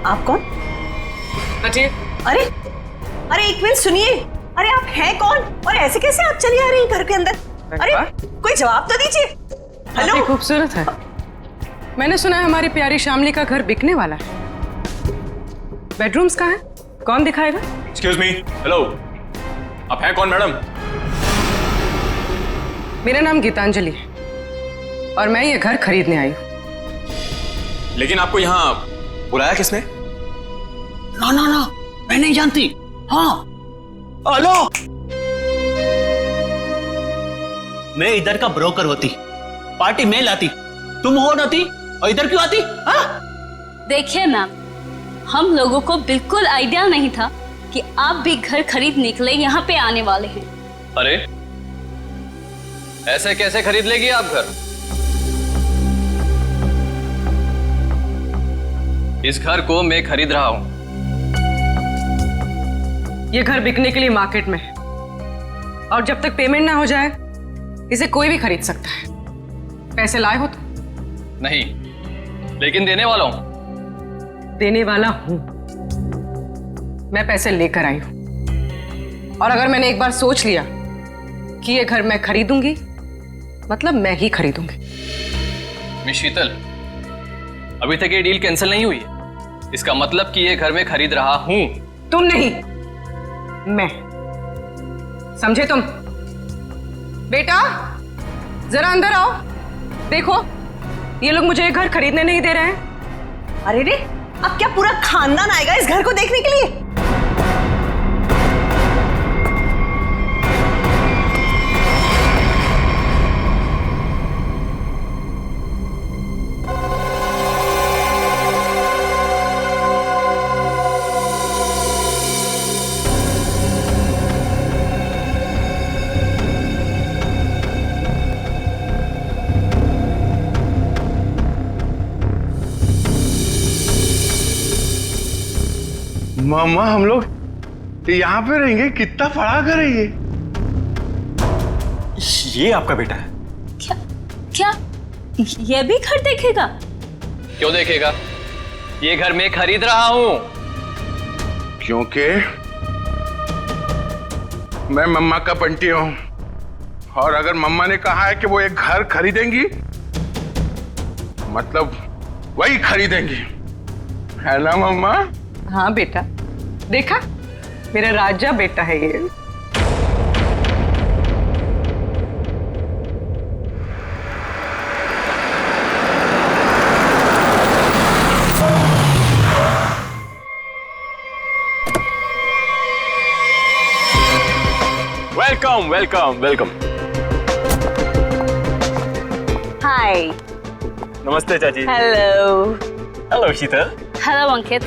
आप कौन? हटिए। अरे अरे एक मिनट सुनिए। अरे आप हैं कौन और ऐसे कैसे आप चली आ रही हैं घर के अंदर? अरे कोई जवाब तो दीजिए। हेलो। काफी खूबसूरत है। मैंने सुना है हमारी प्यारी शामली का घर बिकने वाला है। बेडरूम्स कहाँ हैं? कौन दिखाएगा? Excuse me. हेलो, आप हैं कौन मैडम? मेरा नाम गीतांजलि है और मैं ये घर खरीदने आई हूँ। लेकिन आपको यहाँ बुलाया किसने? ना ना ना, मैं नहीं जानती। हाँ, हेलो, मैं इधर का ब्रोकर होती, पार्टी में लाती, तुम हो ना थी और इधर क्यों आती? हाँ? देखिए मैम, हम लोगों को बिल्कुल आइडिया नहीं था कि आप भी घर खरीदने के लिए यहाँ पे आने वाले हैं। अरे ऐसे कैसे खरीद लेगी आप घर? इस घर को मैं खरीद रहा हूं। ये घर बिकने के लिए मार्केट में है और जब तक पेमेंट ना हो जाए इसे कोई भी खरीद सकता है। पैसे लाए हो तो? नहीं, लेकिन देने वाला हूं। देने वाला हूं। मैं पैसे लेकर आई हूं और अगर मैंने एक बार सोच लिया कि ये घर मैं खरीदूंगी मतलब मैं ही खरीदूंगी। मिस शीतल, अभी तक ये डील कैंसिल नहीं हुई है। इसका मतलब कि ये घर मैं खरीद रहा हूं। तुम नहीं, मैं। समझे तुम? बेटा जरा अंदर आओ। देखो ये लोग मुझे ये घर खरीदने नहीं दे रहे हैं। अरे रे, अब क्या पूरा खानदान आएगा इस घर को देखने के लिए? मामा हम लोग यहाँ पे रहेंगे? कितना बड़ा घर है ये? ये आपका बेटा है? क्या क्या ये भी घर देखेगा? क्यों देखेगा? ये घर मैं खरीद रहा हूं। क्योंकि मैं मम्मा का बंटी हूं और अगर मम्मा ने कहा है कि वो एक घर खरीदेंगी मतलब वही खरीदेंगी, है ना मम्मा? हाँ बेटा, देखा मेरा राजा बेटा है ये। Welcome welcome welcome. हाय। नमस्ते चाची। Hello. Hello Sheetal. Hello Ankit.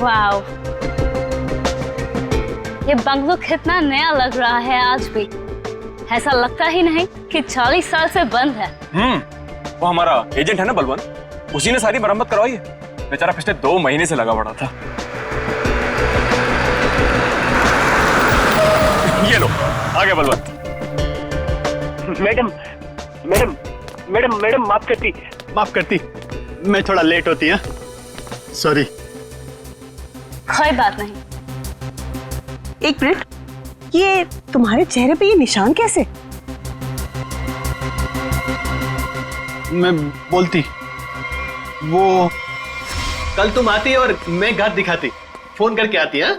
Wow, ये बंगलो कितना नया लग रहा है आज भी। ऐसा लगता ही नहीं कि 40 साल से बंद है। वो हमारा एजेंट है ना बलवंत, उसी ने सारी मरम्मत करवाई है। बेचारा पिछले 2 महीने से लगा पड़ा था। ये लो आ गया Balwant. Madam madam madam madam माफ करती, मैं थोड़ा लेट होती है, सॉरी। कोई बात नहीं। एक मिनट, ये तुम्हारे चेहरे पे ये निशान कैसे? मैं बोलती, वो कल तुम आती और मैं घर दिखाती, फोन करके आती है।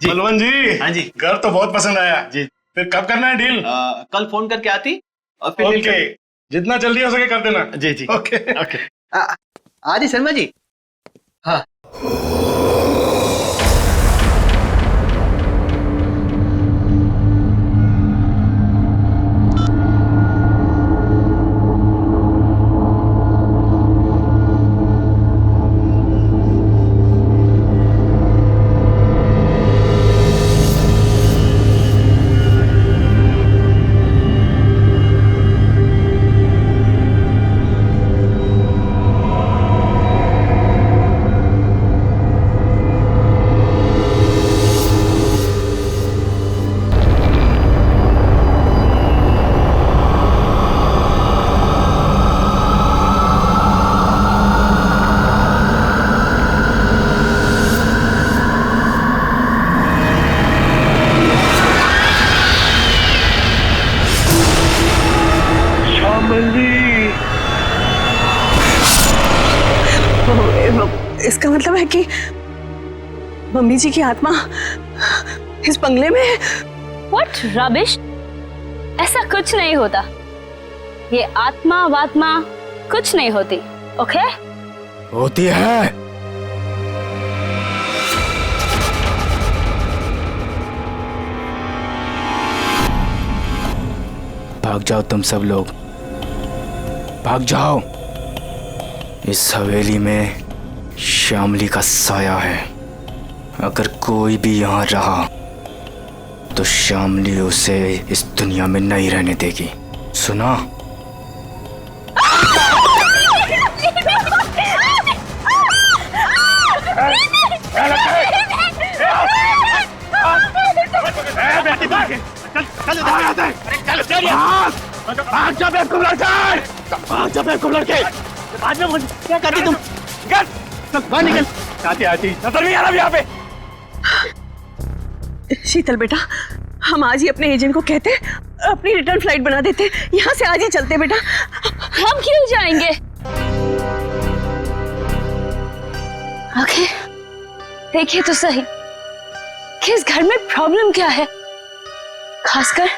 जी बलवंत जी। हाँ जी। घर तो बहुत पसंद आया जी। फिर कब करना है डील? कल फोन करके आती और फिर ओके, जितना जल्दी हो सके कर देना। जी जी ओके ओके। आदि शर्मा जी। हाँ इसका मतलब है कि मम्मी जी की आत्मा इस बंगले में है। व्हाट रबिश, ऐसा कुछ नहीं होता। ये आत्मा वात्मा कुछ नहीं होती, ओके? होती है। भाग जाओ तुम सब लोग, भाग जाओ। इस हवेली में श्यामली का साया है। अगर कोई भी यहाँ रहा तो श्यामली उसे इस दुनिया में नहीं रहने देगी, सुना? क्या करती तुम? बाहर निकल। आती नजर नहीं आ रहा यहाँ पे। शीतल बेटा, हम आज ही अपने एजेंट को कहते, अपनी रिटर्न फ्लाइट बना देते, यहाँ से आज ही चलते बेटा। हम क्यों जाएंगे? आखिर देखिए तो सही कि इस घर में प्रॉब्लम क्या है, खासकर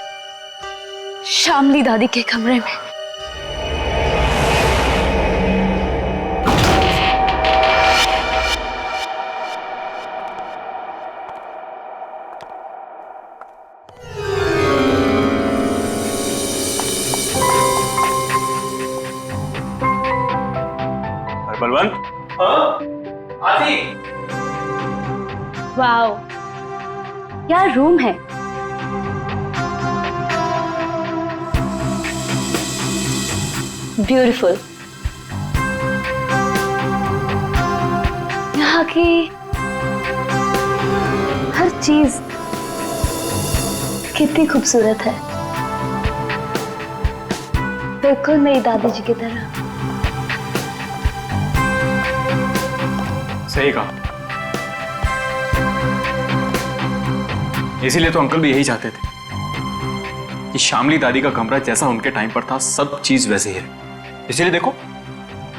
श्यामली दादी के कमरे में। बलवंत, आती। वाओ, क्या रूम है। ब्यूटीफुल। यहाँ की हर चीज कितनी खूबसूरत है, बिल्कुल मेरी दादी जी की तरह। सही कहा। इसीलिए तो अंकल भी यही चाहते थे कि श्यामली दादी का कमरा जैसा उनके टाइम पर था, सब चीज वैसे ही है। इसलिए देखो,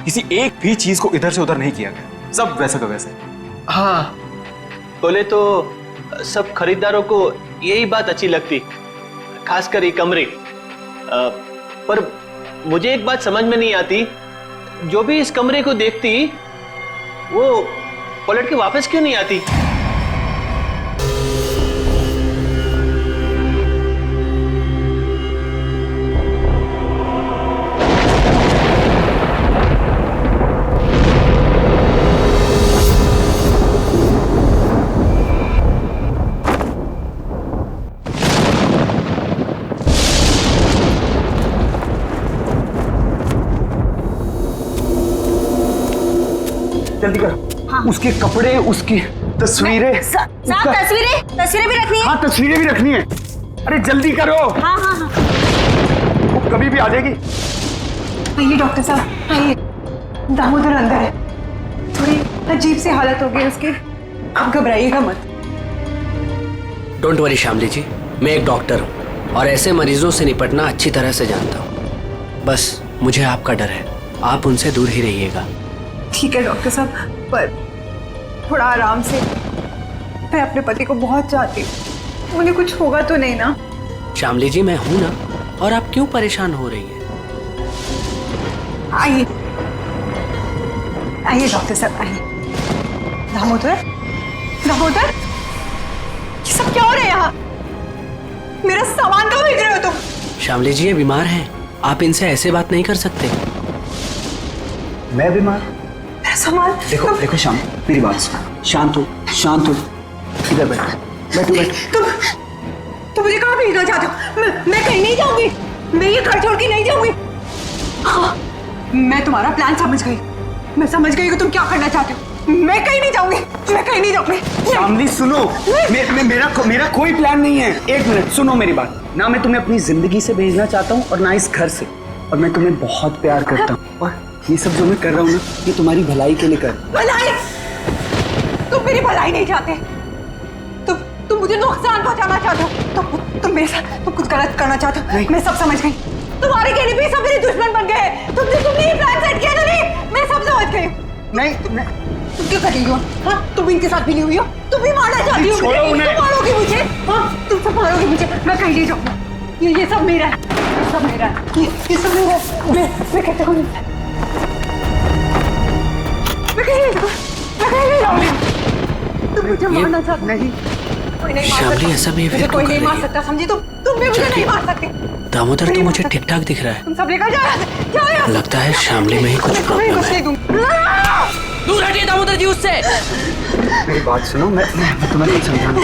किसी एक भी चीज को इधर से उधर नहीं किया गया, सब वैसा का वैसे। हाँ, बोले तो सब खरीदारों को यही बात अच्छी लगती, खासकर ये कमरे। पर मुझे एक बात समझ में नहीं आती, जो भी इस कमरे को देखती वो पलट के वापस क्यों नहीं आती? जल्दी करो। हाँ। उसके कपड़े, उसकी तस्वीरें। तस्वीरें भी रखनी है। हाँ, तस्वीरें भी रखनी है। अरे जल्दी करो। हाँ हाँ हाँ। वो कभी भी आ जाएगी। आइए डॉक्टर साहब, आइए। दामोदर अंदर है, थोड़ी अजीब सी हालत हो गई उसकी, आप घबराइएगा मत। डोंट वरी श्यामली जी, मैं एक डॉक्टर हूँ और ऐसे मरीजों से निपटना अच्छी तरह से जानता हूँ। बस मुझे आपका डर है, आप उनसे दूर ही रहिएगा। ठीक है डॉक्टर साहब, पर थोड़ा आराम से। मैं अपने पति को बहुत चाहती हूँ, उन्हें कुछ होगा तो नहीं ना? श्यामली जी, मैं हूं ना, और आप क्यों परेशान हो रही हैं? आइए आइए डॉक्टर साहब, आइए। दामोदर, दामोदर, ये सब क्या हो रहा है यहाँ? मेरा सामान कहाँ भेज रहे हो तुम? श्यामली जी, ये बीमार हैं, आप इनसे ऐसे बात नहीं कर सकते। मैं बीमार? मेरा सामान? देखो देखो शांत, मेरी बात सुनो। शांत हो, शांत हो। इधर बैठो, बैठो बैठो। तुम मुझे कहाँ भेजना चाहते हो? मैं कहीं नहीं जाऊंगी, मैं ये घर छोड़ के नहीं जाऊंगी। हाँ, मैं तुम्हारा प्लान समझ गई, मैं समझ गई कि तुम क्या करना चाहते हो। मैं कहीं नहीं जाऊंगी, मैं कहीं नहीं जाऊंगी। शामली सुनो, मेरा कोई प्लान नहीं है। एक मिनट सुनो मेरी बात। ना मैं तुम्हें अपनी जिंदगी से भेजना चाहता हूँ और ना इस घर से, और मैं तुम्हें बहुत प्यार करता हूँ, और ये सब जो मैं कर रहा हूँ ना, ये तुम्हारी भलाई के लिए कर। भलाई? तुम मेरी भलाई नहीं चाहते, तुम मुझे नुकसान पहुंचाना चाहते हो, तुम मेरे साथ तुम कुछ गलत करना चाहते हो। मैं सब समझ गई, तुम्हारे कहने पे सब मेरे दुश्मन बन गए हैं। तुमने ये प्लान सेट किया था। नहीं, मैं सब समझ गई। नहीं तुम क्यों कर रही हो? हाँ, तुम इनके साथ मिली हुई हो, तुम भी मारना चाहती हो छोड़ो मुझे, उन्हें। तुम मारोगी मुझे, हाँ, तुम सब मारोगी मुझे, मैं कहीं नहीं जाऊंगा, ये सब मेरा है, ये सब मेरा है, ये सब मेरा है, मैं कहता हूँ, मैं कहीं नहीं जाऊंगी, तुम मुझे मारना चाहती नहीं, कोई नहीं मार श्यामली, सकता, ऐसा behavior मुझे कोई क्यों नहीं कर मार रही है? सकता, समझी तुम भी मुझे नहीं मार सकती, दामोदर तो मुझे ठीक ठाक दिख रहा है। तुम सब लेकर जाओ, लगता है श्यामली में ही कुछ प्रॉब्लम है। दूर हटिए दामोदर जी उससे। मेरी बात सुनो, मैं तुम्हें नहीं समझाना।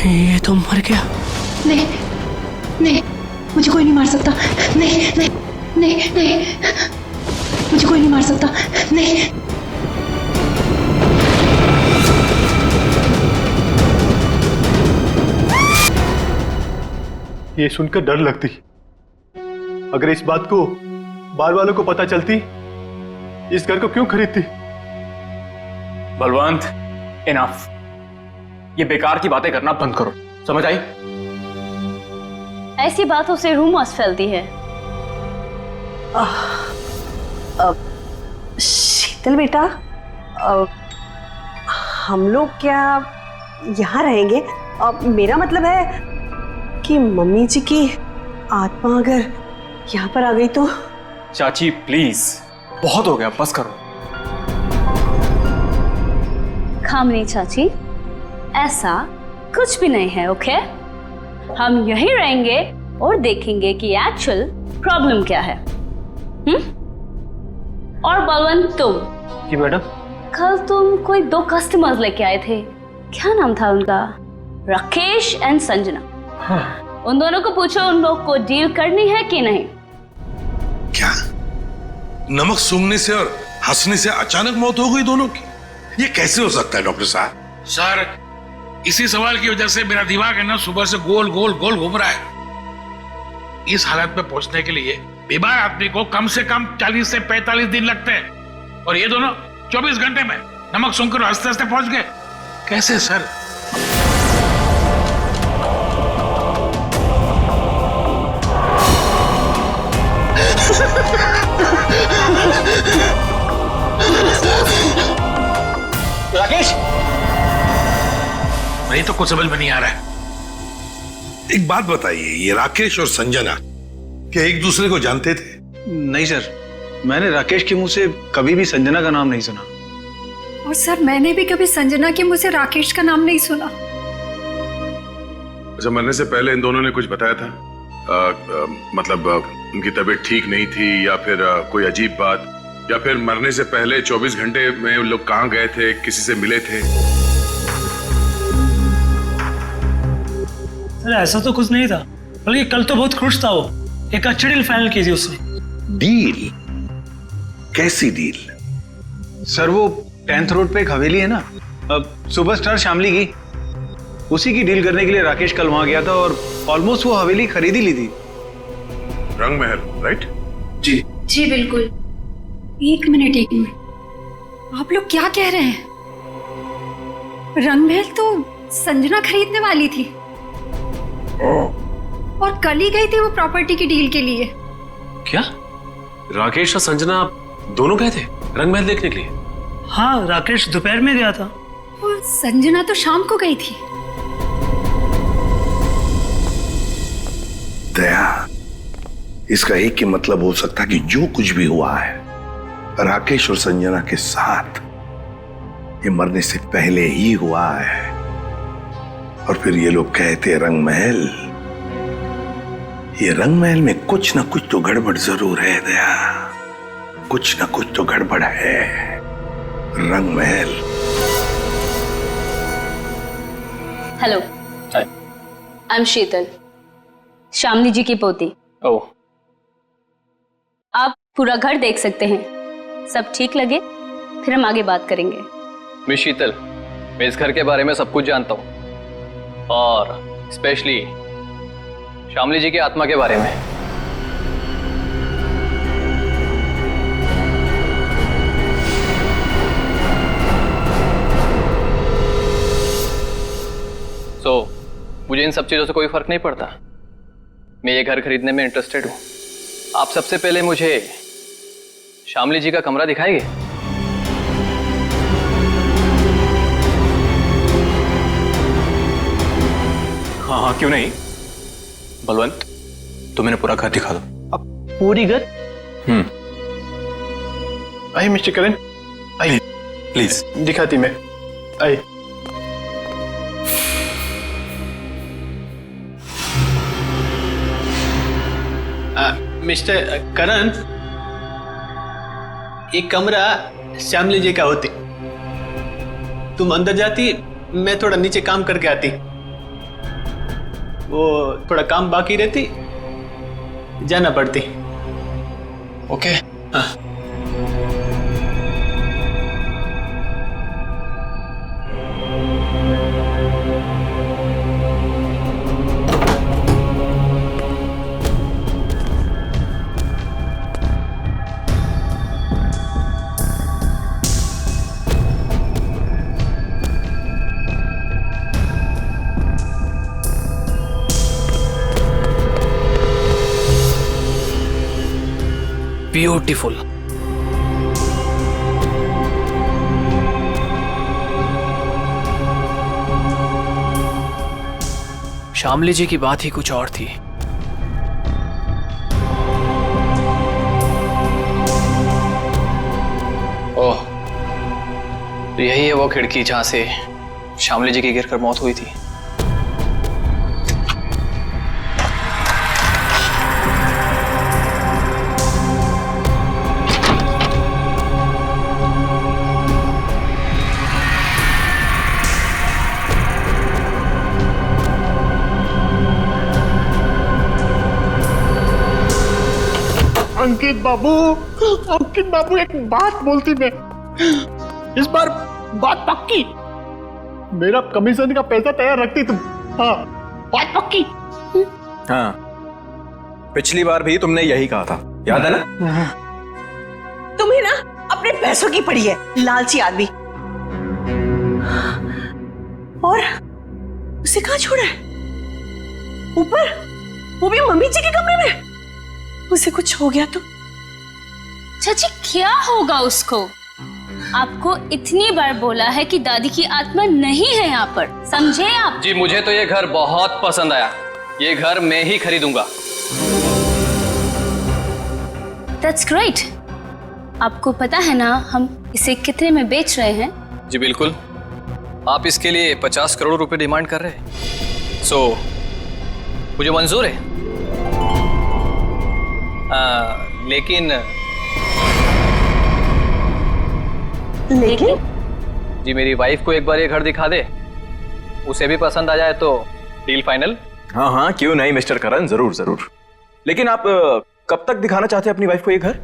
ये तो मर गया। नहीं नहीं, मुझे कोई नहीं मार सकता, नहीं नहीं नहीं नहीं, मुझे कोई नहीं मार सकता, नहीं। ये सुनकर डर लगती, अगर इस बात को बार वालों को पता चलती, इस घर को क्यों खरीदती? बलवंत, इनफ। ये बेकार की बातें करना बंद करो, समझ आई? ऐसी बातों से रूमर्स फैलती है। शीतल बेटा, हम लोग क्या यहाँ रहेंगे? मेरा मतलब है कि मम्मी जी की आत्मा अगर यहाँ पर आ गई तो? चाची प्लीज, बहुत हो गया, बस करो। खामनी चाची, ऐसा कुछ भी नहीं है, ओके? हम यहीं रहेंगे और देखेंगे कि एक्चुअल प्रॉब्लम क्या है। और बलवंत, तुम जी मैडम। कल तुम कोई 2 कस्टमर्स लेके आए थे, क्या नाम था उनका? राकेश एंड संजना। हाँ। उन दोनों को पूछो उन लोग को डील करनी है कि नहीं। क्या नमक सूंघने से और हंसने से अचानक मौत हो गई दोनों की? ये कैसे हो सकता है डॉक्टर साहब? सर, इसी सवाल की वजह से मेरा दिमाग है ना सुबह से गोल गोल गोल घूम रहा है। इस हालत में पहुंचने के लिए बीमार आदमी को कम से कम 40 से 45 दिन लगते हैं, और ये दोनों 24 घंटे में नमक सूंघकर हंसते हंसते पहुंच गए। कैसे सर? राकेश, नहीं तो कुछ समझ में नहीं आ रहा है। एक बात बताइए, ये राकेश और संजना क्या एक दूसरे को जानते थे? नहीं सर, मैंने राकेश के मुंह से कभी भी संजना का नाम नहीं सुना। और सर, मैंने भी कभी संजना के मुंह से राकेश का नाम नहीं सुना। अच्छा, मरने से पहले इन दोनों ने कुछ बताया था? मतलब उनकी तबीयत ठीक नहीं थी, या फिर कोई अजीब बात, या फिर मरने से पहले 24 घंटे में उन लोग कहाँ गए थे, किसी से मिले थे? सर ऐसा तो कुछ नहीं था, बल्कि कल तो बहुत खुश था वो। एक अच्छी डील फाइनल की थी उसने। डील? कैसी डील? सर, वो 10th रोड पे एक हवेली है ना, सुपरस्टार शामली की, उसी की डील करने के लिए राकेश कल वहां गया था और ऑलमोस्ट वो हवेली खरीद ही ली थी। रंग महल, राइट? जी जी बिल्कुल। एक मिनट, आप लोग क्या कह रहे हैं? रंगमहल तो संजना खरीदने वाली थी और कल ही गई थी वो प्रॉपर्टी की डील के लिए। क्या राकेश और संजना दोनों गए थे रंगमहल देखने के लिए? हाँ, राकेश दोपहर में गया था और संजना तो शाम को गई थी। दया, इसका एक ही मतलब हो सकता कि जो कुछ भी हुआ है राकेश और संजना के साथ, ये मरने से पहले ही हुआ है। और फिर ये लोग कहते रंगमहल, ये रंगमहल में कुछ ना कुछ तो गड़बड़ जरूर है दया, कुछ ना कुछ तो गड़बड़ है। रंगमहल। हेलो, आई एम शीतल, शामली जी की पोती। ओह, आप पूरा घर देख सकते हैं, सब ठीक लगे फिर हम आगे बात करेंगे। मिस शीतल, मैं इस घर के बारे में सब कुछ जानता हूँ, और स्पेशली शामली जी की आत्मा के बारे में। मुझे इन सब चीजों से कोई फर्क नहीं पड़ता। मैं ये घर खरीदने में इंटरेस्टेड हूँ। आप सबसे पहले मुझे श्यामली जी का कमरा दिखाएंगे? हाँ हाँ, क्यों नहीं। बलवंत, तुम इन्हें पूरा घर दिखा दो। अब पूरी घर? आइए मिस्टर करण, आइए प्लीज। दिखाती मैं, आइए। मिस्टर करण, एक कमरा श्यामली जी का होती। तुम अंदर जाती, मैं थोड़ा नीचे काम करके आती। वो थोड़ा काम बाकी रहती, जाना पड़ती। ओके। हाँ। ब्यूटीफुल। श्यामली जी की बात ही कुछ और थी। ओह, तो यही है वो खिड़की जहां से श्यामली जी की गिरकर मौत हुई थी। अंकित बाबू एक बात बोलती मैं, इस बार बात पक्की। मेरा कमीशन का पैसा तैयार रखती तुम। हाँ, बात पक्की। हाँ, पिछली बार भी तुमने यही कहा था, याद है ना? तुम्हें ना अपने पैसों की पड़ी है, लालची आदमी। और उसे कहाँ छोड़ा है? ऊपर, वो भी मम्मी जी के कमरे में। उसे कुछ हो गया तो? चाची क्या होगा उसको? आपको इतनी बार बोला है कि दादी की आत्मा नहीं है यहाँ पर, समझे आप? जी, मुझे तो ये घर बहुत पसंद आया। ये घर मैं ही खरीदूंगा। That's great। आपको पता है ना हम इसे कितने में बेच रहे हैं? जी बिल्कुल। आप इसके लिए 50 करोड़ रुपए डिमांड कर रहे हैं। सो मुझे मंजूर है। लेकिन जी, मेरी वाइफ को एक बार ये घर दिखा दे, उसे भी पसंद आ जाए तो डील फाइनल। हाँ हाँ, क्यों नहीं मिस्टर करण, जरूर जरूर। लेकिन आप कब तक दिखाना चाहते हैं अपनी वाइफ को ये घर?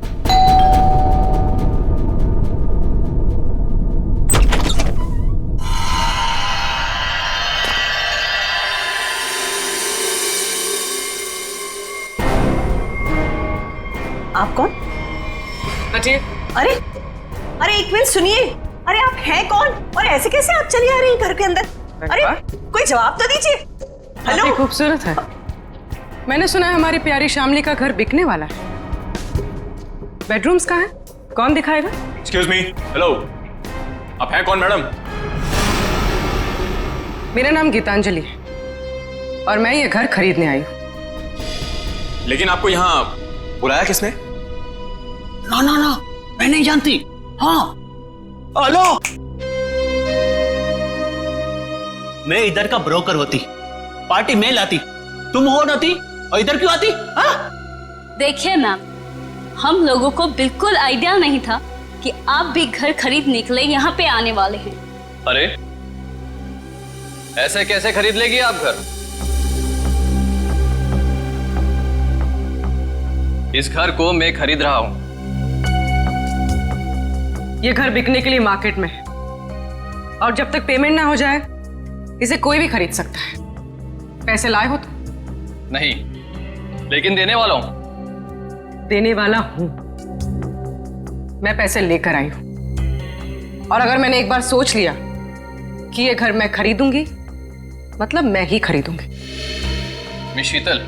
आप कौन? हटिए। अरे अरे एक मिनट सुनिए। अरे आप हैं कौन और ऐसे कैसे आप चली आ रही हैं घर के अंदर? अरे कोई जवाब तो दीजिए। हेलो। काफी खूबसूरत है। मैंने सुना है हमारी प्यारी श्यामली का घर बिकने वाला है। बेडरूम्स कहाँ हैं? कौन दिखाएगा? एक्सक्यूज मी, हेलो, आप हैं कौन मैडम? मेरा नाम गीतांजलि है और मैं ये घर खरीदने आई हूँ। लेकिन आपको यहाँ बुलाया किसने? ना ना ना, मैं नहीं जानती। हाँ, हेलो, मैं इधर का ब्रोकर होती, पार्टी में लाती, तुम हो ना थी और इधर क्यों आती? हाँ? देखिए मैम, हम लोगों को बिल्कुल आइडिया नहीं था कि आप भी घर खरीदने के लिए यहाँ पे आने वाले हैं। अरे ऐसे कैसे खरीद लेगी आप घर? इस घर को मैं खरीद रहा हूं। ये घर बिकने के लिए मार्केट में है और जब तक पेमेंट ना हो जाए इसे कोई भी खरीद सकता है। पैसे लाए हो तो? नहीं, लेकिन देने वाला हूं। देने वाला हूं। मैं पैसे लेकर आई हूं और अगर मैंने एक बार सोच लिया कि ये घर मैं खरीदूंगी, मतलब मैं ही खरीदूंगी। मिस शीतल,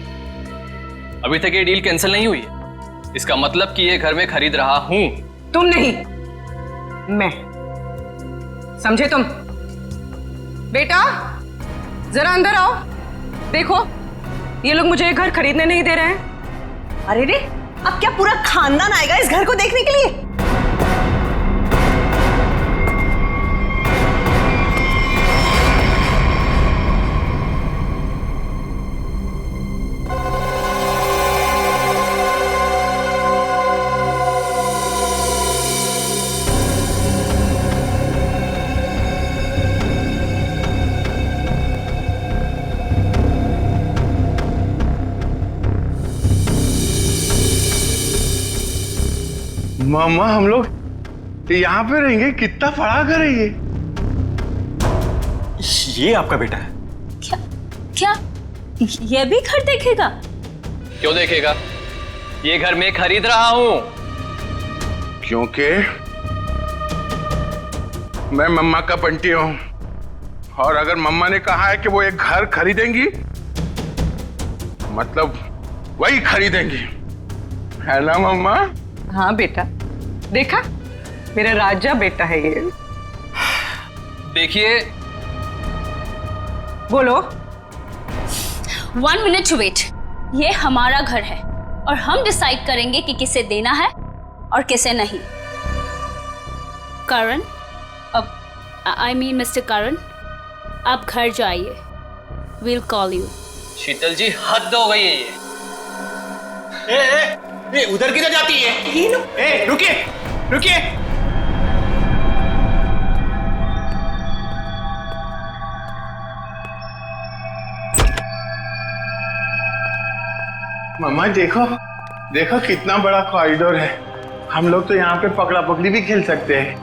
अभी तक ये डील कैंसिल नहीं हुई है। इसका मतलब कि ये घर में खरीद रहा हूं। तुम नहीं, मैं। समझे तुम? बेटा जरा अंदर आओ। देखो ये लोग मुझे ये घर खरीदने नहीं दे रहे हैं। अरे रे, अब क्या पूरा खानदान आएगा इस घर को देखने के लिए? मामा हम लोग यहाँ पे रहेंगे? कितना बड़ा घर है ये? ये आपका बेटा है? क्या क्या ये भी घर देखेगा? क्यों देखेगा? ये घर मैं खरीद रहा हूं। क्योंकि मैं मम्मा का बंटी हूं, और अगर मम्मा ने कहा है कि वो एक घर खरीदेंगी, मतलब वही खरीदेंगी, है ना मम्मा? हाँ बेटा, देखा मेरा राजा बेटा है ये। देखिए, बोलो। 1 मिनट टू वेट। ये हमारा घर है और हम डिसाइड करेंगे कि किसे देना है और किसे नहीं। करण, अब आई मीन मिस्टर करण, आप घर जाइए। Will call you. Sheetal ji हद हो गई है ये। उधर किधर जाती है? ये लो। रुकिए रुकिए। मम्मा देखो देखो कितना बड़ा कॉरिडोर है। हम लोग तो यहाँ पे पकड़ा पकड़ी भी खेल सकते हैं।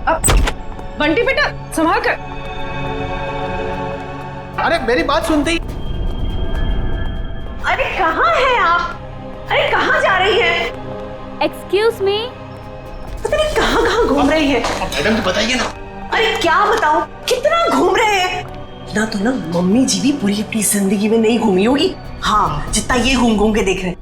अब बंटी बेटा संभाल कर। अरे मेरी बात सुनते ही। अरे कहाँ है आप? अरे कहाँ जा रही है? Excuse me. पता नहीं कहाँ कहाँ घूम रही है। मैडम तो बताइए ना। अरे क्या बताऊं, कितना घूम रहे हैं ना। तो ना मम्मी जी भी पूरी अपनी जिंदगी में नहीं घूमी होगी, हाँ, जितना ये घूम घूम के देख रहे हैं।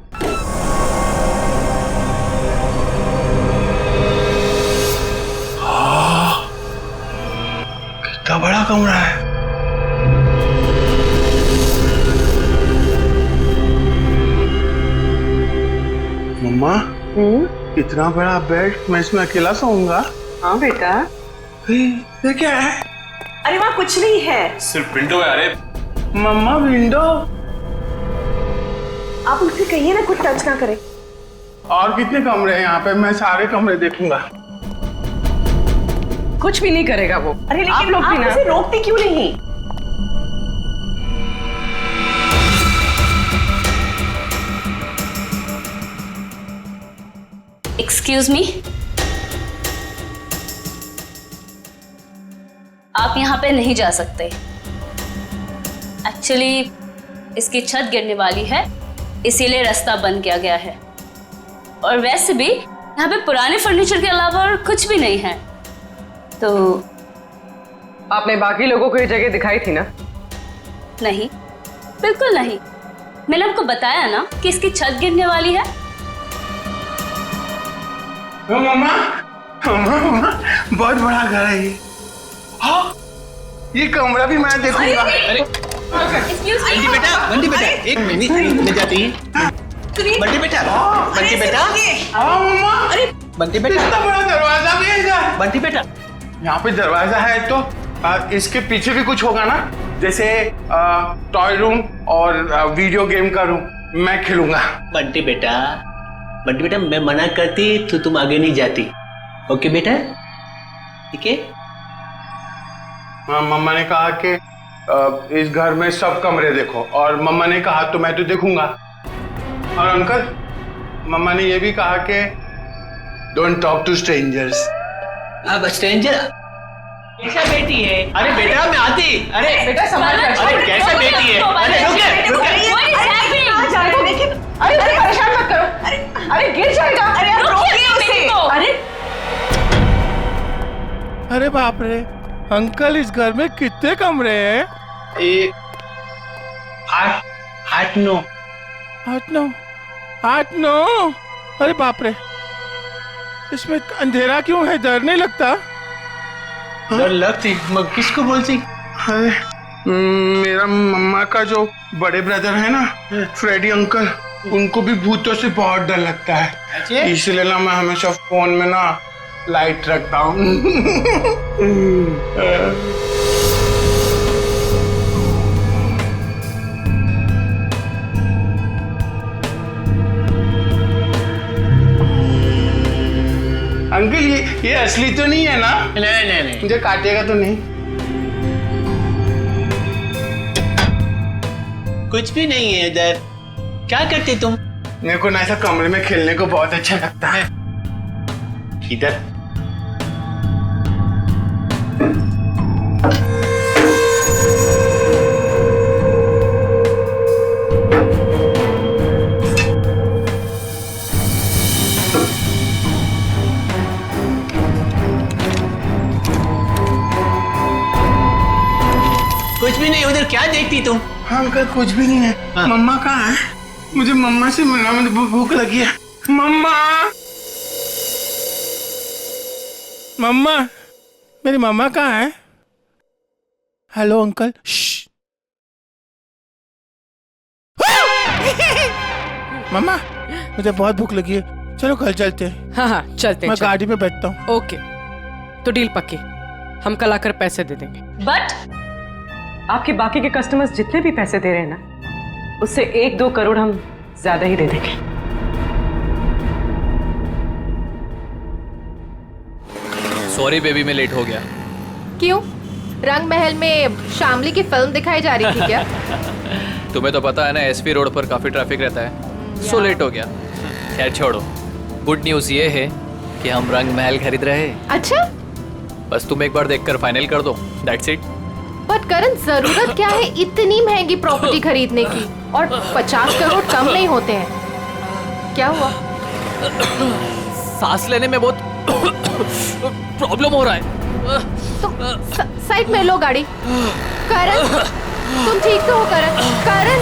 कितना बड़ा कमरा है। मम्मा, इतना बड़ा बेड, मैं इसमें अकेला सोऊंगा? हाँ बेटा। ये क्या है? अरे वहाँ कुछ नहीं है, सिर्फ विंडो है। अरे मम्मा विंडो? आप उनसे कहिए ना कुछ टच ना करें। और कितने कमरे हैं यहाँ पे? मैं सारे कमरे देखूंगा। कुछ भी नहीं करेगा वो। अरे लेकिन आप लोग भी ना उसे रोकते क्यों नहीं? एक्सक्यूज मी, आप यहाँ पे नहीं जा सकते। एक्चुअली इसकी छत गिरने वाली है, इसीलिए रास्ता बंद किया गया है। और वैसे भी यहाँ पे पुराने फर्नीचर के अलावा और कुछ भी नहीं है। तो आपने बाकी लोगों को ये जगह दिखाई थी ना? नहीं, बिल्कुल नहीं। मैंने आपको बताया ना कि इसकी छत गिरने वाली है। मम्मा, मम्मा, बहुत बड़ा घर है ये। हाँ, ये कमरा भी मैं देखूंगा। बंटी बेटा एक मिनट मिल जाती है। बंटी बेटा हाँ मम्मा, अरे बंटी बेटा इतना बड़ा दरवाजा भी है इधर। बंटी बेटा यहाँ पे दरवाजा है तो इसके पीछे भी कुछ होगा ना, जैसे टॉय रूम और वीडियो गेम का रूम। मैं खेलूंगा। बंटी बेटा मैं मना करती तो तुम आगे नहीं जाती। ओके बेटा, ठीक है? हाँ, मम्मा ने कहा कि इस घर में सब कमरे देखो, और मम्मा ने कहा तो मैं तो देखूंगा। और अंकल, मम्मा ने ये भी कहा कि डोंट टॉक टू स्ट्रेंजर्स। अब स्ट्रेंजर कैसा बेटी है? अरे बेटा मैं आती। अरे बेटा संभाल कर। अरे कैसा बेटी है? अरे रुकिए। अरे परेशान मत करो। अरे गिर जाएगा। अरे आप रोकिए उसे। अरे अरे बाप रे अंकल, इस घर में कितने कमरे हैं? 8 9 8-9 अरे बाप रे, इसमें अंधेरा क्यों है? डर नहीं लगता? डर लगती मगर किसको बोलती? अरे मेरा मम्मा का जो बड़े ब्रदर है ना, फ्रेडी अंकल, उनको भी भूतों से बहुत डर लगता है। इसलिए ना मैं हमेशा फोन में ना लाइट रखता हूँ। अंकल ये असली तो नहीं है ना? नहीं, मुझे काटेगा तो नहीं? कुछ भी नहीं है इधर। क्या करते तुम? मेरे को ना ऐसा कमरे में खेलने को बहुत अच्छा लगता है। इधर कुछ भी नहीं। उधर क्या देखती तुम? हाँ अंकल, कुछ भी नहीं है। हाँ। मम्मा कहाँ है? मुझे मम्मा से मिलना, मुझे भूख लगी है। मम्मा, मम्मा, मेरी मम्मा कहाँ है? Hello uncle. मम्मा, मुझे बहुत भूख लगी है, चलो घर चलते हैं। हाँ चलते हैं। मैं गाड़ी में बैठता हूँ। ओके, तो डील पक्की, हम कल आकर पैसे दे देंगे। बट आपके बाकी के कस्टमर्स जितने भी पैसे दे रहे हैं ना, उससे 1-2 करोड़ हम ज्यादा ही दे देंगे। सॉरी बेबी, मैं लेट हो गया। क्यों? रंग महल में शामली की फिल्म दिखाई जा रही थी क्या? तुम्हें तो पता है ना, एसपी रोड पर काफी ट्रैफिक रहता है, सो लेट हो गया। खैर छोड़ो, गुड न्यूज ये है कि हम रंग महल खरीद रहे हैं। अच्छा, बस तुम एक बार देखकर फाइनल कर दो, दैट्स इट। बट करण, जरूरत क्या है इतनी महंगी प्रॉपर्टी खरीदने की? और 50 करोड़ कम नहीं होते हैं। क्या हुआ? सांस लेने में बहुत प्रॉब्लम हो रहा है। तो साइड में लो गाड़ी। करण, तुम ठीक तो हो? करण, करण,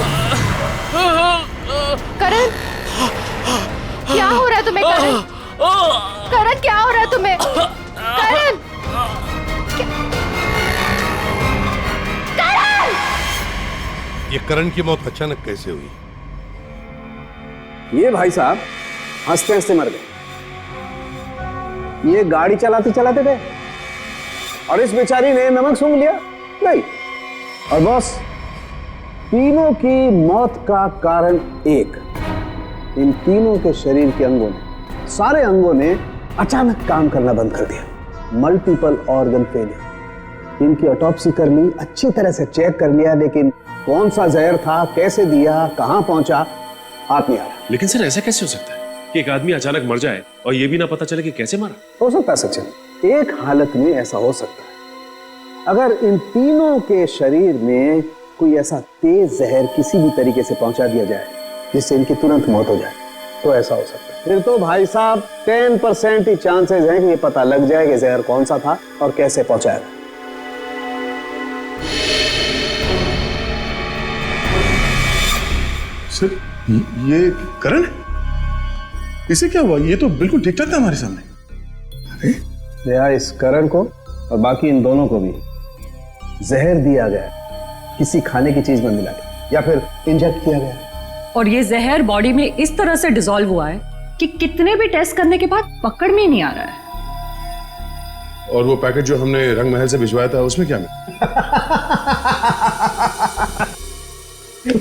क्या हो रहा है तुम्हें? करण, क्या हो रहा है तुम्हें? करण, ये करण की मौत अचानक कैसे हुई? ये भाई साहब हंसते हंसते मर गए। ये गाड़ी चलाते चलाते थे और इस बेचारी ने नमक सूंघ लिया, नहीं। और बस तीनों की मौत का कारण एक, इन तीनों के शरीर के अंगों ने, सारे अंगों ने अचानक काम करना बंद कर दिया। Multiple organ failure. इनकी ऑटोप्सी कर ली, अच्छी तरह से चेक कर लिया, लेकिन कौन सा जहर था, कैसे दिया, कहां पहुंचा, हाथ नहीं आ रहा। लेकिन सर ऐसा कैसे हो सकता है कि एक आदमी अचानक मर जाए और ये भी ना पता चले कि कैसे मरा? हो सकता है सचिन, एक हालत में ऐसा हो सकता है, अगर इन तीनों के शरीर में कोई ऐसा तेज जहर किसी भी तरीके से पहुंचा दिया जाए जिससे इनकी तुरंत मौत हो जाए, तो ऐसा हो सकता है। फिर तो भाई साहब 10% ही चांसेस हैं कि ये पता लग जाए कि जहर कौन सा था और कैसे पहुंचाया था। सर ये करण, इसे क्या हुआ? ये तो बिल्कुल ठीक ठाक था हमारे सामने। अरे इस करण को और बाकी इन दोनों को भी जहर दिया गया, किसी खाने की चीज में मिला के या फिर इंजेक्ट किया गया। और ये जहर बॉडी में इस तरह से डिसॉल्व हुआ है कि कितने भी टेस्ट करने के बाद पकड़ में ही नहीं आ रहा है। और वो पैकेट जो हमने रंग महल से भिजवाया था उसमें क्या मिला?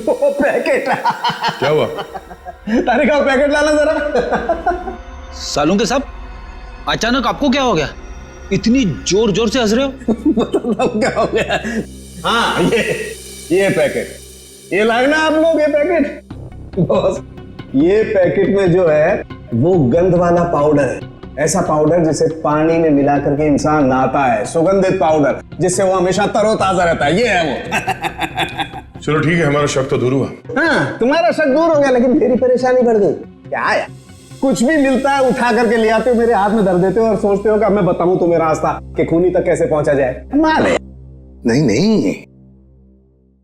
वो पैकेट क्या हुआ? तारिका, पैकेट लाना जरा। सालूं के साहब, अचानक आपको क्या हो गया? इतनी जोर जोर से हंस रहे हो? बताओ क्या हो गया? हाँ, ये पैकेट, ये लाए ना आप लोग, ये पैकेट। बॉस, ये पैकेट में जो है वो गंध वाला पाउडर है, ऐसा पाउडर जिसे पानी में मिला करके इंसान नहाता है, सुगंधित पाउडर जिससे वो हमेशा तरोताजा रहता है, ये है वो। चलो ठीक है, हमारा शक तो दूर हुआ। हाँ, तुम्हारा शक दूर हो गया, लेकिन मेरी परेशानी बढ़ गई। क्या यार, कुछ भी मिलता है उठा करके ले आते हो, मेरे हाथ में धर देते हो और सोचते हो कि अब मैं बताऊं तुम्हें रास्ता कि खूनी तक कैसे पहुंचा जाए। मारे नहीं,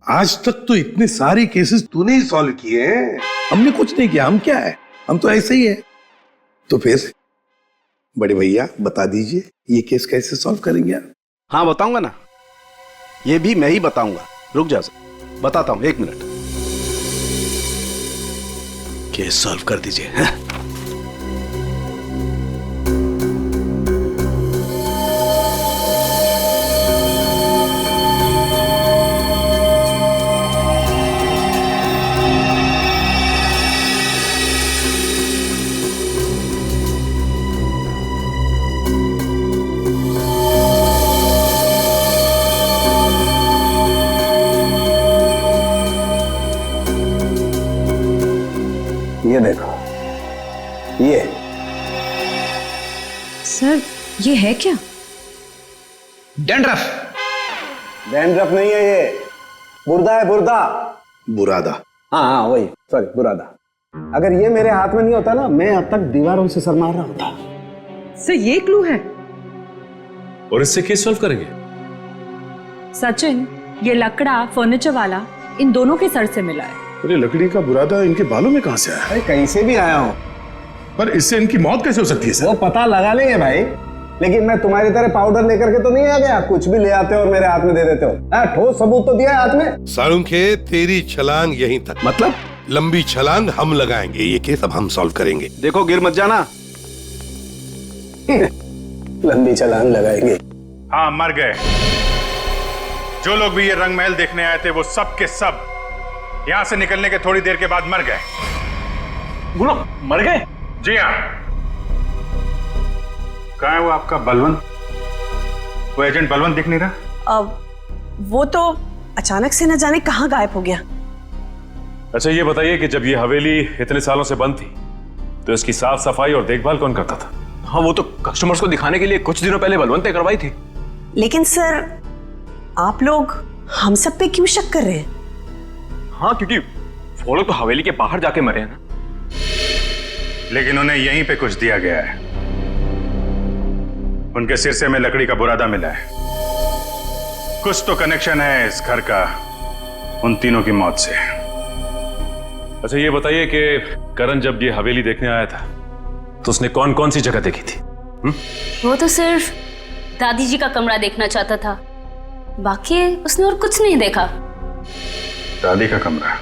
आज तक तो इतने सारे केसेस तूने ही सॉल्व किए हैं। हमने कुछ नहीं किया, हम क्या है, हम तो ऐसे ही है। तो फिर बड़े भैया बता दीजिए ये केस कैसे सॉल्व करेंगे आप? हाँ बताऊंगा ना, ये भी मैं ही बताऊंगा। रुक जा सर, बताता हूं, 1 मिनट। केस सॉल्व कर दीजिए। हाँ? ये देखो, ये सर ये है क्या? डैंड्रफ। डैंड्रफ नहीं है, ये बुर्दा है, बुर्दा। बुरादा। हाँ हाँ वही, सॉरी बुरादा। अगर ये मेरे हाथ में नहीं होता ना, मैं अब तक दीवारों से सर मार रहा होता। सर ये क्लू है। और इससे केस सॉल्व करेंगे? सचिन, ये लकड़ा फर्नीचर वाला इन दोनों के सर से मिला है। अरे लकड़ी का बुरादा इनके बालों में कहां से आया? अरे कहीं से भी आया हूँ। पर इससे इनकी मौत कैसे हो सकती है सर? वो पता लगा लेंगे भाई, लेकिन मैं तुम्हारी तरह पाउडर लेकर के तो नहीं आ गया, कुछ भी ले आते हो और मेरे हाथ में दे देते हो। ठोस सबूत तो दिया है हाथ में। सालुंखे, तेरी छलांग यहीं तक। मतलब? लंबी छलांग हम लगाएंगे, ये केस अब हम सॉल्व करेंगे। देखो गिर मत जाना। लंबी छलांग लगाएंगे। हाँ मर गए। जो लोग भी ये रंग महल देखने आए थे वो सब के सब यहां से निकलने के थोड़ी देर के बाद मर गए। बोलो मर गए? जी हाँ। कहाँ है वो आपका बलवंत? वो एजेंट बलवंत दिख नहीं रहा। वो तो अचानक से न जाने कहाँ गायब हो गया। अच्छा ये बताइए कि जब ये हवेली इतने सालों से बंद थी तो इसकी साफ सफाई और देखभाल कौन करता था? हाँ वो तो कस्टमर्स को दिखाने के लिए कुछ दिनों पहले बलवंत ने करवाई थी। लेकिन सर आप लोग हम सब पे क्यों शक कर रहे हैं? हाँ क्योंकि वो लोग तो हवेली के बाहर जाके मरे हैं ना। लेकिन उन्हें यहीं पे कुछ दिया गया है। उनके सिरसे में लकड़ी का बुरादा मिला है। कुछ तो कनेक्शन है इस घर का उन तीनों की मौत से। अच्छा ये बताइए कि करण जब ये हवेली देखने आया था तो उसने कौन कौन सी जगह देखी थी? वो तो सिर्फ दादी जी का कमरा देखना चाहता था, बाकी उसने और कुछ नहीं देखा। दादी का कमरा?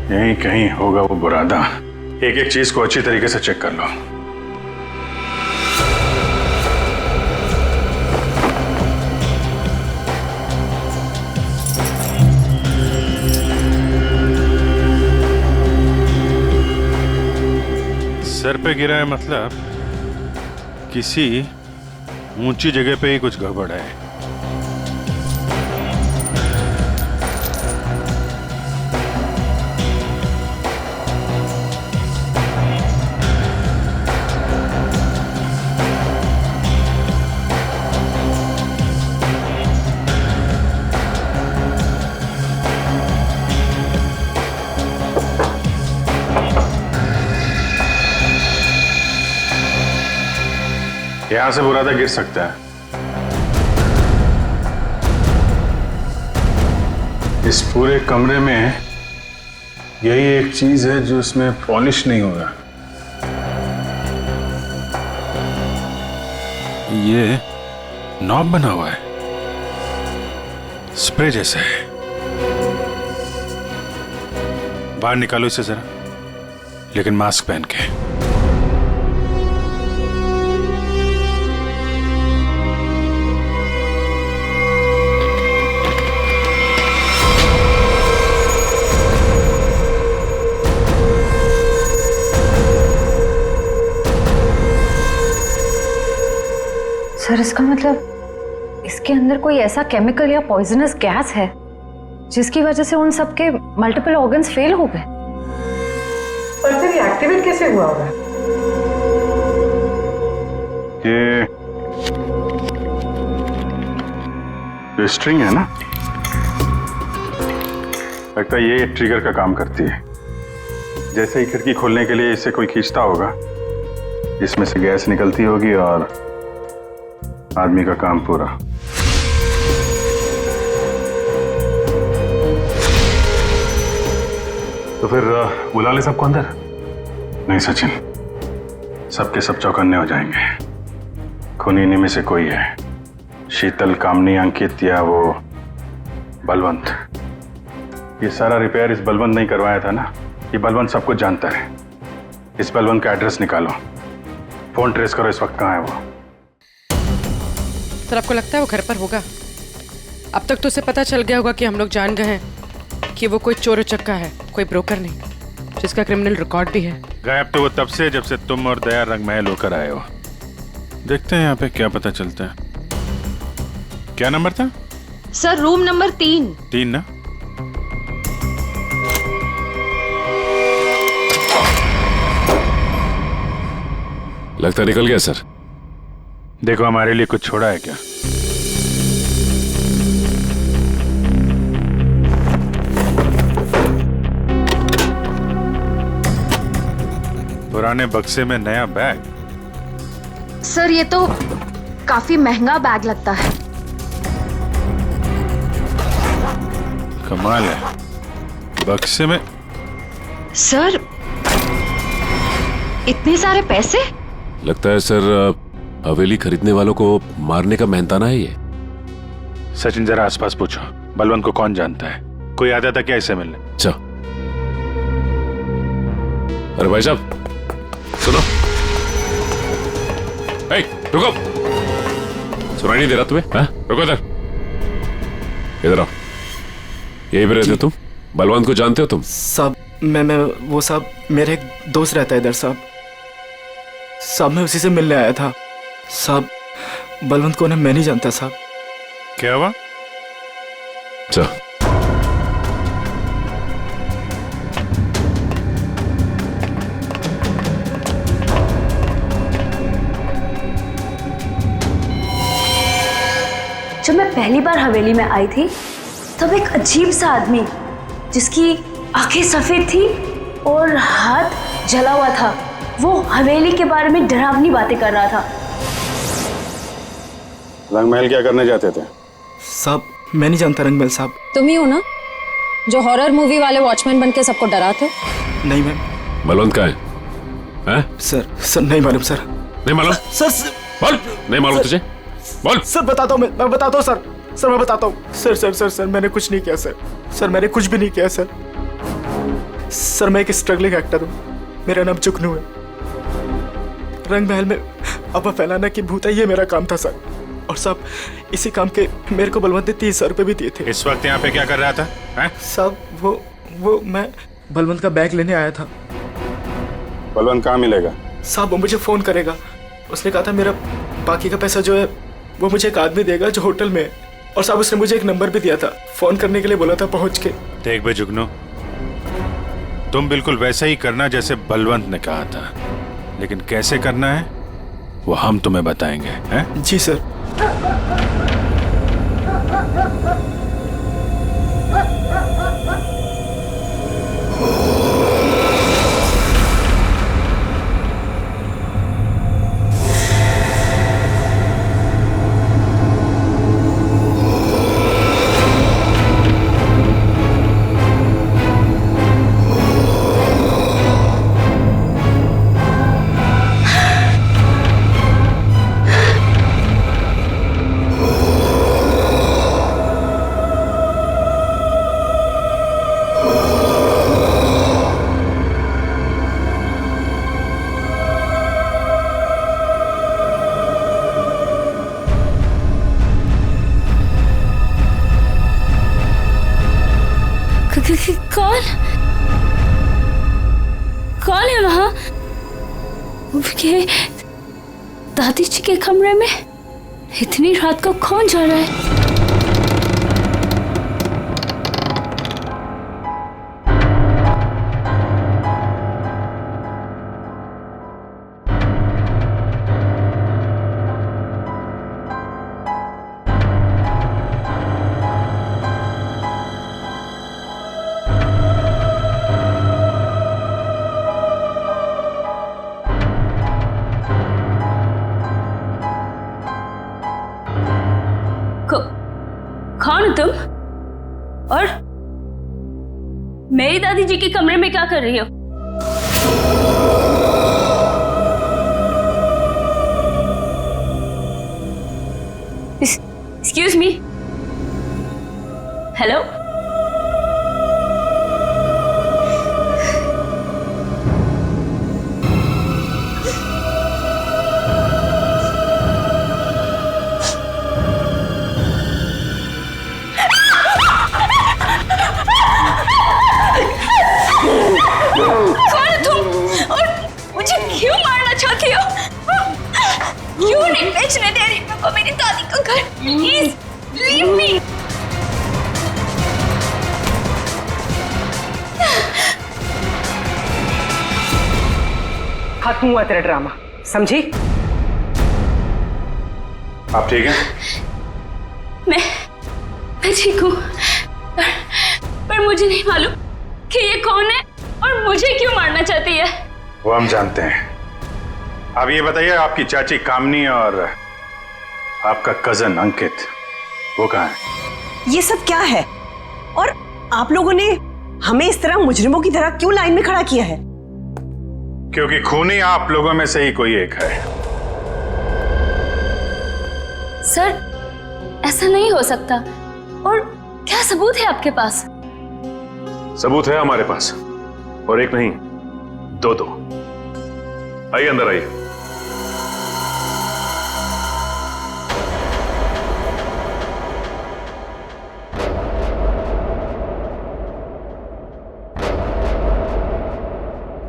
यहीं कहीं होगा वो बुरादा। एक एक चीज को अच्छी तरीके से चेक कर लो। सर पे गिरा है मतलब किसी ऊंची जगह पे ही कुछ गड़बड़ है। यहां से बुरादा गिर सकता है। इस पूरे कमरे में यही एक चीज है जो इसमें पॉलिश नहीं होगा। ये नॉब बना हुआ है, स्प्रे जैसा है। बाहर निकालो इसे जरा, लेकिन मास्क पहन के। सर इसका मतलब इसके अंदर कोई ऐसा केमिकल या पॉइजनस गैस है जिसकी वजह से उन सबके मल्टीपल ऑर्गन्स फेल हो गए। पर फिर ये एक्टिवेट कैसे हुआ होगा? ये स्ट्रिंग है ना, लगता है ये ट्रिगर का काम करती है। जैसे ही खिड़की खोलने के लिए इसे कोई खींचता होगा, इसमें से गैस निकलती होगी और आदमी का काम पूरा। तो फिर बुला ले सबको अंदर। नहीं सचिन, सबके सब चौकन्ने हो जाएंगे। खूनी इन्हीं में से कोई है, शीतल, कामनी, अंकित या वो बलवंत। ये सारा रिपेयर इस बलवंत नहीं करवाया था ना। ये बलवंत सब कुछ जानता है। इस बलवंत का एड्रेस निकालो, फोन ट्रेस करो, इस वक्त कहाँ है वो। सर आपको लगता है वो घर पर होगा? अब तक तो उसे पता चल गया होगा कि हम लोग जान गए हैं कि वो कोई चोर उचक्का है, कोई ब्रोकर नहीं, जिसका क्रिमिनल रिकॉर्ड भी है। गायब तो वो तब से जब से तुम और दया रंग महल होकर आए हो। देखते हैं यहाँ पे क्या पता चलता है। क्या नंबर था? Sir room number 3। 3 ना? लगता निकल गया सर। देखो हमारे लिए कुछ छोड़ा है क्या? पुराने बक्से में नया बैग? सर ये तो काफी महंगा बैग लगता है। कमाल है, बक्से में। सर इतने सारे पैसे? लगता है सर हवेली खरीदने वालों को मारने का मेहनताना है ये। सचिन जरा आसपास पूछो, बलवंत को कौन जानता है? कोई आता था क्या इससे मिलने? अच्छा। अरे भाई साहब सुनो। ए, रुको, सुनाई नहीं दे रहा तुम्हें? हाँ? रुको इधर, इधर आओ। यही पे रहते हो तुम? बलवंत को जानते हो तुम? साहब मैं वो साहब मेरे एक दोस्त रहता है इधर साहब। साहब मैं उसी से मिलने आया था साहब। बलवंत को ना मैं नहीं जानता साहब। क्या हुआ? अच्छा। जब मैं पहली बार हवेली में आई थी तब एक अजीब सा आदमी जिसकी आंखें सफेद थी और हाथ जला हुआ था, वो हवेली के बारे में डरावनी बातें कर रहा था। रंगमहल क्या करने जाते थे? साहब मैं नहीं जानता रंगमहल साहब। तुम ही हो ना जो हॉरर मूवी वाले वॉचमैन बन के सबको डराते हो? नहीं मैम। बलवंत कहाँ है? हैं? सर नहीं मालूम सर। नहीं मालूम? सर बोल। नहीं मालूम तुझे? बोल। सर बताता हूँ, मैं बताता हूँ सर मैं बताता हूँ। सर मैंने कुछ नहीं किया सर मैंने कुछ भी नहीं किया सर मैं एक स्ट्रगलिंग एक्टर हूँ, मेरा नाम जुगनू है। रंग महल में अफवाह फैलाना कि भूत है, ये मेरा काम था सर। और साहब इसी काम के मेरे को बलवंत ने 30,000 रुपए भी दिए थे। इस वक्त यहाँ पे क्या कर रहा था? साहब वो मैं बलवंत का बैग लेने आया था। बलवंत कहाँ मिलेगा? साहब वो मुझे फोन करेगा। उसने कहा था मेरा बाकी का पैसा जो है वो मुझे एक आदमी देगा जो होटल में है। और साहब उसने मुझे एक नंबर भी दिया था, फोन करने के लिए बोला था पहुंच के। देख बे जुगनू, तुम बिल्कुल वैसा ही करना जैसे बलवंत ने कहा था, लेकिन कैसे करना है वो हम तुम्हें बताएंगे। हैं? जी सर। कौन है वहां? दादी जी के कमरे में इतनी रात को कौन जा रहा है? मेरी दादी जी के कमरे में क्या कर रही हो? Excuse me. हेलो? कौन हो तुम और मुझे क्यों मारना चाहती हो? क्यों नहीं बेचने दे रही मेरे को मेरी दादी का घर? Please leave me. खत्म हुआ तेरा ड्रामा, समझी? आप ठीक हैं? मैं ठीक हूँ, पर मुझे नहीं मालूम कि ये कौन है और मुझे क्यों मारना चाहती है। वो हम जानते हैं। अब ये बताइए, आपकी चाची कामनी और आपका कजन अंकित वो कहाँ है? ये सब क्या है? और आप लोगों ने हमें इस तरह मुजरिमों की तरह क्यों लाइन में खड़ा किया है? क्योंकि खूनी आप लोगों में से ही कोई एक है। सर, ऐसा नहीं हो सकता। और क्या सबूत है आपके पास? सबूत है हमारे पास, और एक नहीं, दो। आइए अंदर आइए।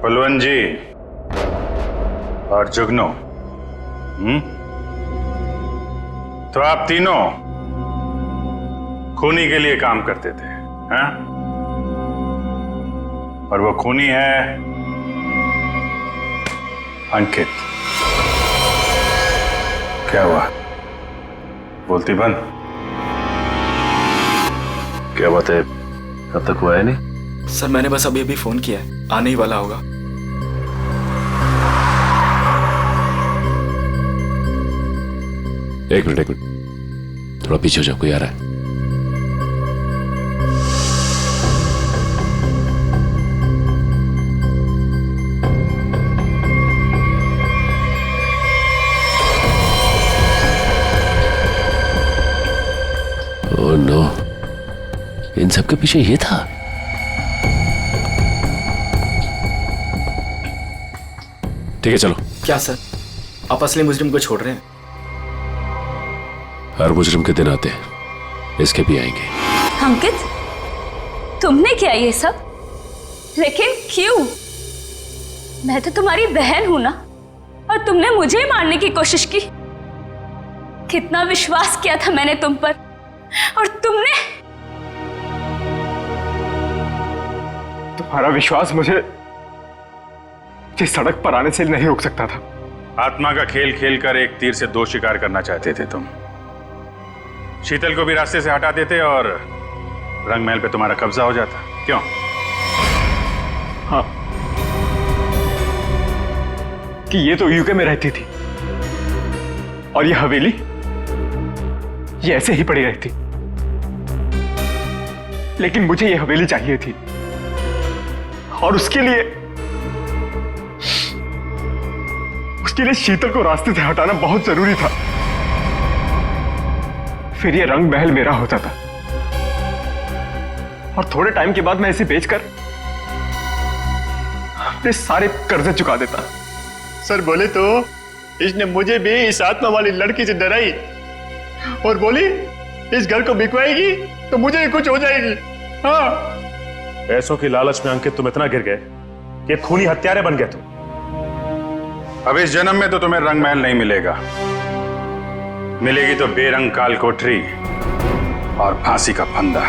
बलवंत जी और जुगनू, तो आप तीनों खूनी के लिए काम करते थे, हैं? और वो खूनी है अंकित। क्या हुआ? बोलती बंद? क्या बात है, कब तक हुआ है? नहीं सर, मैंने बस अभी फोन किया है, आने ही वाला होगा। एक मिनट, थोड़ा पीछे हो जाओ, कोई आ रहा है। ओह नो, इन सब के पीछे ये था। ठीक है, चलो। क्या सर, आप असली मुजरिम को छोड़ रहे हैं? हर मुजरिम के दिन आते हैं, इसके भी आएंगे। अंकित, तुमने किया ये सब? लेकिन क्यों? मैं तो तुम्हारी बहन हूं ना, और तुमने मुझे मारने की कोशिश की। कितना विश्वास किया था मैंने तुम पर, और तुमने। तुम्हारा विश्वास मुझे जिस सड़क पर आने से नहीं रोक सकता था। आत्मा का खेल खेलकर एक तीर से दो शिकार करना चाहते थे तुम। शीतल को भी रास्ते से हटा देते और रंग महल पे तुम्हारा कब्जा हो जाता। क्यों? हाँ, कि ये तो यूके में रहती थी और ये हवेली ये ऐसे ही पड़ी रहती, लेकिन मुझे ये हवेली चाहिए थी, और उसके लिए शीतल को रास्ते से हटाना बहुत जरूरी था। फिर ये रंग महल मेरा होता था, और थोड़े टाइम के बाद मैं इसे बेचकर अपने सारे कर्जे चुका देता। सर बोले तो इसने मुझे भी इस आत्मा वाली लड़की से डराई और बोली इस घर को बिकवाएगी तो मुझे भी कुछ हो जाएगी। हाँ, पैसों की लालच में अंकित तुम इतना गिर गए कि खूनी हत्यारे बन गए तुम। अब इस जन्म में तो तुम्हें रंग महल नहीं मिलेगा, मिलेगी तो बेरंग काल कोठरी और फांसी का फंदा।